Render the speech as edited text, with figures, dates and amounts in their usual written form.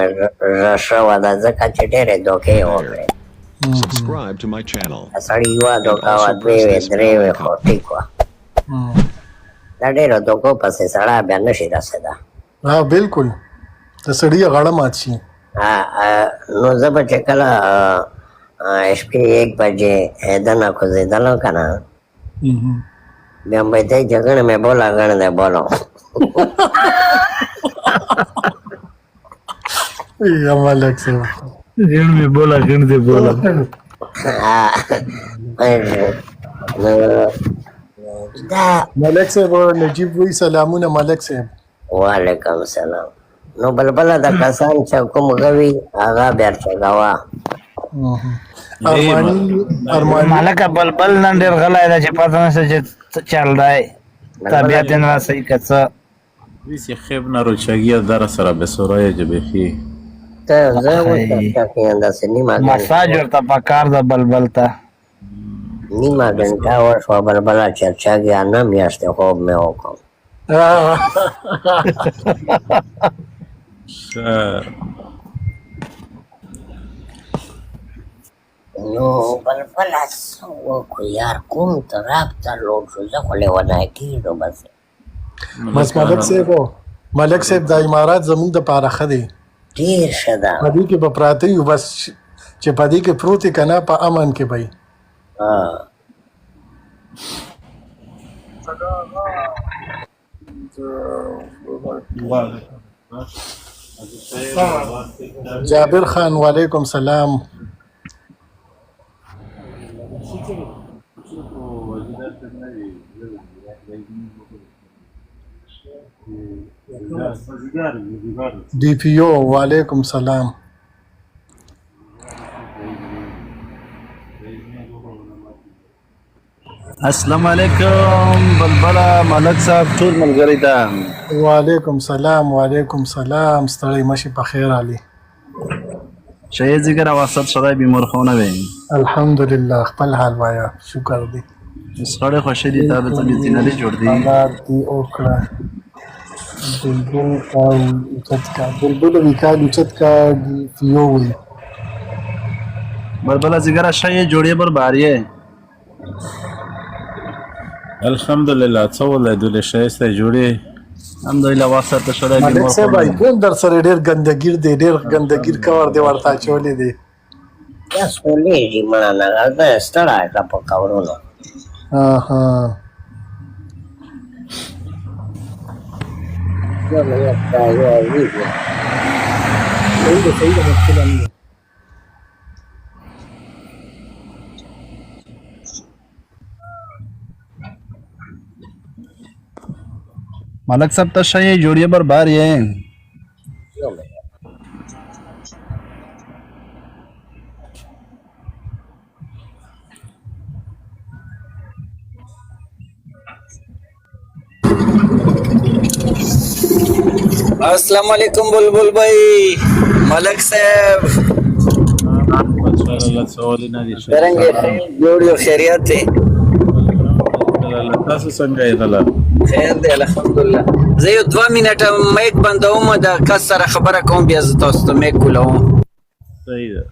مې زړه ښه وه ده ځکه چې ډېرې دوکې یې وکړې. Subscribe to my channel. سړی یوه دوکه وه دوې وې درې وې خو ټیک وه. دا ډېرو دوکو پسې سړی بیا نه شي رسېده. بالکل د سړي غاړه مات شي. نو زه به چې کله شپې 1 بجې دنه کوزېدلم که نه بیا به ته جګړه مې بولا ګڼ دی بولو یا ملک صاحب ګڼ مې بولا ګڼ دی بولا. ملک صاحب نجیب وی سلامونه ملک صاحب. وعلیکم السلام. نو بلبله د کسان چې کوم غوي هغه بیرچګوا مالکه بلبل نن ډېر غلی دی چې پته نشته چې څه چل دی طبیعت یې نه صحیح که څه ویسی خیب نروچگی در سره به سرای جبخی ته زه وټاکې داسې نیمه مساج ورته پکار ده بلبل ته. نیمه ګنټه وشوه بلبله چرچاګي نه میاشتې خوب مې وکړ. نو بلبله څه وکړو یار کوم طرف ته لوټ شو زه خو لیونی کېږو بس ملک صاحب دا امارات زموږ دپاره ښه دی ډېر ښه ده په دې کې به پراته یو بس چې په دې کې پروت یې که نه په امن کې به جابر خان وعلیکم سلام. D P O वालेकुम सलाम. السلام علیکم بلبله ملک صاحب ټول ملګری ته وعلیکم سلام وعلیکم سلام. ستړی مشي په خیر علي. شهید ذکر اواسط شدای بیمار خونه وی الحمدلله خپل حال وایا شکر دی. سړی خوشی دی تا د طبیعت نه جوړ دی حالات دی اوکړه بلبل وکال اوچت کا فیو وی بلبله ذکر شای جوړی بر باریه الحمدلله څه ولایدلې ښایسته جوړې الحمدلله واسطه شړای ملک صاحب ایکون در سره ډېر ګندګیر دی ډېر ګندګیر کور دی ورته اچولی دی یا سولېږي مړه نه زه ستړی کړه په کورونو ملک صاحب ته شای جوړی بر باریه अस्सलाम वालेकुम बुलबुल भाई मलक साहब څنګه جوړ یو خیریت دی تاسو څنګه یې دلا خیر دی الحمدلله زه یو 2 منټه میک بندوم د کس سره خبره کوم بیا تاسو ته میک کولم صحیح ده